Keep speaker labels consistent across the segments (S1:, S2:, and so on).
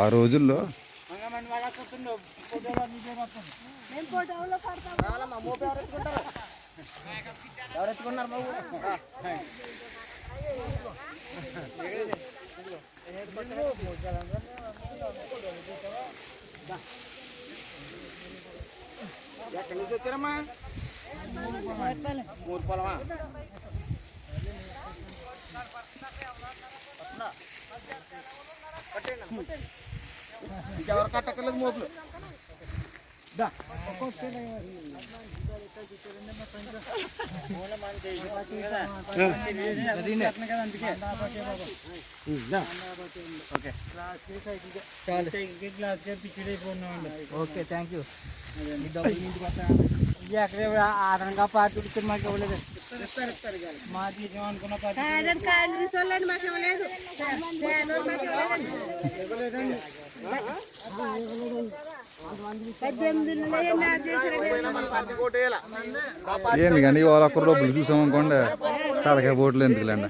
S1: ఆ రోజుల్లో
S2: ఎక్కడి నుంచి వచ్చారమ్మా? మూడు పొలమా? ఇంకెవరు కట్టక్కర్లేదు మోపులు.
S3: Okay thank you. ఎక్కడ ఆదరంగా పార్టీ మాకు ఇవ్వలేదు. మాది అనుకున్న
S4: కాంగ్రెస్ వాళ్ళని మాకు ఇవ్వలేదు.
S1: ఎందుకండి వాళ్ళ ఒక్క డబ్బులు చూసామనుకోండి తలకాయ పోట్లు ఎందుకులేండి.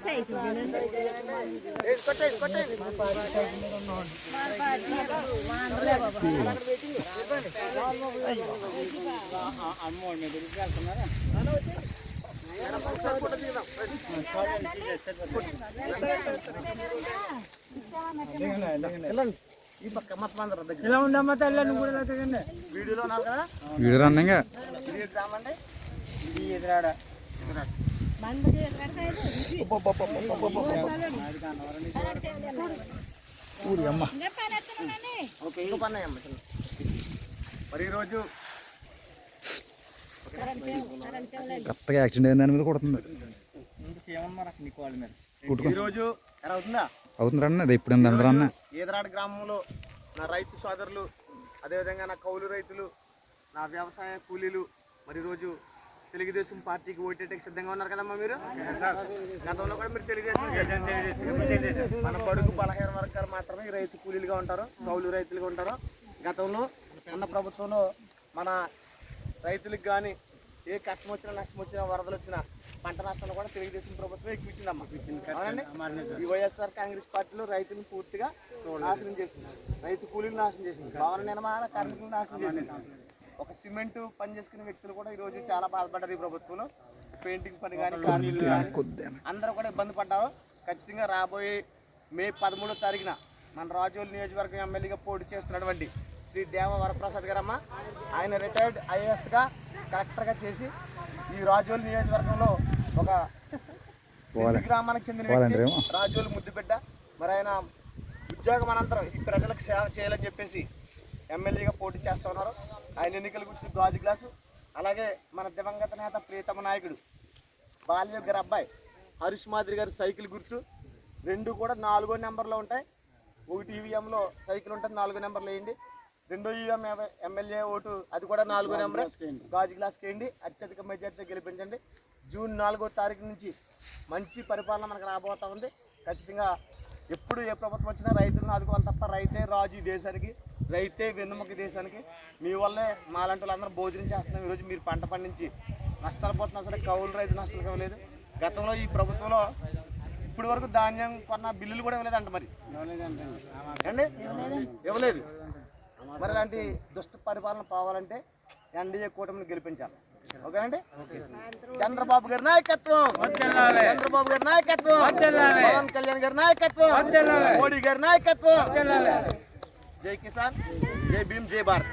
S3: ఎలా ఉండమ్మా తల్లి నువ్వు కూడా
S2: వీడియోలో ఉన్నావు కదా?
S1: వీడు రన్నింగ్
S2: రామండి.
S3: ఎదురాడ
S2: ఓకే ఇంకో పన్నయ్యమ్మ. మరి ఈరోజు
S1: కరెక్ట్గా యాక్సిడెంట్ అయిన దాని మీద కొడుతుంది.
S2: ఈరోజు ఎలా అవుతుందా?
S1: అవుతుంది రండి. అది ఇప్పుడు అందరూ అన్న
S2: ఈదరాడ గ్రామంలో నా రైతు సోదరులు, అదేవిధంగా నా కౌలు రైతులు, నా వ్యవసాయ కూలీలు మరి ఈరోజు తెలుగుదేశం పార్టీకి ఓటేటకి సిద్ధంగా ఉన్నారు కదమ్మా మీరు? గతంలో కూడా మీరు తెలుగుదేశం మన బడుగు బలహీన వర్గాలు మాత్రమే ఈ రైతు కూలీలుగా ఉంటారు, కౌలు రైతులుగా ఉంటారు. గతంలో ఉన్న ప్రభుత్వంలో మన రైతులకు కానీ ఏ కష్టం వచ్చినా నష్టం వచ్చినా వరదలు వచ్చినా పంట నష్టాలు కూడా తెలుగుదేశం ప్రభుత్వం ఎక్కువిచ్చిందమ్మా. అవునండి. ఈ వైఎస్ఆర్ కాంగ్రెస్ పార్టీలో రైతులను పూర్తిగా నాశనం చేసింది, రైతు కూలీలు నాశనం చేసింది, భవన నిర్మాణ కార్మికులు నాశనం చేసింది. ఒక సిమెంట్ పని చేసుకునే వ్యక్తులు కూడా ఈరోజు చాలా బాధపడ్డారు ఈ ప్రభుత్వంలో. పెయింటింగ్ పని కానీ కార్మికులు కానీ అందరూ కూడా ఇబ్బంది పడ్డారు. ఖచ్చితంగా రాబోయే మే 13వ తారీఖున మన రాజోలు నియోజకవర్గం ఎమ్మెల్యేగా పోటీ చేస్తున్నటువంటి శ్రీ దేవ వరప్రసాద్ గారమ్మ, ఆయన రిటైర్డ్ ఐఏఎస్గా కలెక్టర్గా చేసి ఈ రాజోలు నియోజకవర్గంలో ఒక గ్రామానికి చెందిన వ్యక్తి, రాజోలు ముద్దుబిడ్డ. మరి ఆయన ఉద్యోగం అనంతరం ఈ ప్రజలకు సేవ చేయాలని చెప్పేసి ఎమ్మెల్యేగా పోటీ చేస్తూ ఉన్నారు. ఆయన ఎన్నికల గురించి గాజు గ్లాసు, అలాగే మన దివంగత నేత ప్రియతమ నాయకుడు బాలయోగి గారి అబ్బాయి హరీష్ మాదిరి గారి సైకిల్ గుర్తు, రెండు కూడా 4వ నెంబర్లో ఉంటాయి. ఒకటి ఈవీఎంలో సైకిల్ ఉంటుంది, 4వ నెంబర్లో వేయండి. రెండో ఈవీఎం ఎమ్మెల్యే ఓటు, అది కూడా 4వ నెంబర్, గాజు గ్లాస్కి వేయండి. అత్యధిక మెజార్టీతో గెలిపించండి. జూన్ 4వ తారీఖు నుంచి మంచి పరిపాలన మనకు రాబోతూ ఉంది. ఖచ్చితంగా ఎప్పుడు ఏ ప్రభుత్వం వచ్చినా రైతులను ఆదుకోవాలి తప్ప రైతే రాజు ఈ దేశానికి, రైతే వెన్నుముక దేశానికి. మీ వల్లే మాలాంటి వాళ్ళందరూ భోజనం చేస్తున్నాం. ఈరోజు మీరు పంట పండించి నష్టాలు పోతున్నా సరే కౌలు రైతు నష్టాలు ఇవ్వలేదు. గతంలో ఈ ప్రభుత్వంలో ఇప్పటి వరకు ధాన్యం కొన్న బిల్లులు కూడా ఇవ్వలేదంట. మరి అండి ఇవ్వలేదు. మరి ఇలాంటి దుష్ట పరిపాలన పోవాలంటే ఎన్డీఏ కూటమిని గెలిపించాలి. ఓకేనండి. చంద్రబాబు గారి నాయకత్వం, చంద్రబాబు గారి నాయకత్వం, పవన్ కళ్యాణ్ గారి నాయకత్వం, మోడీ గారి నాయకత్వం. జై కిసాన్, జై భీమ్, జై భారత్.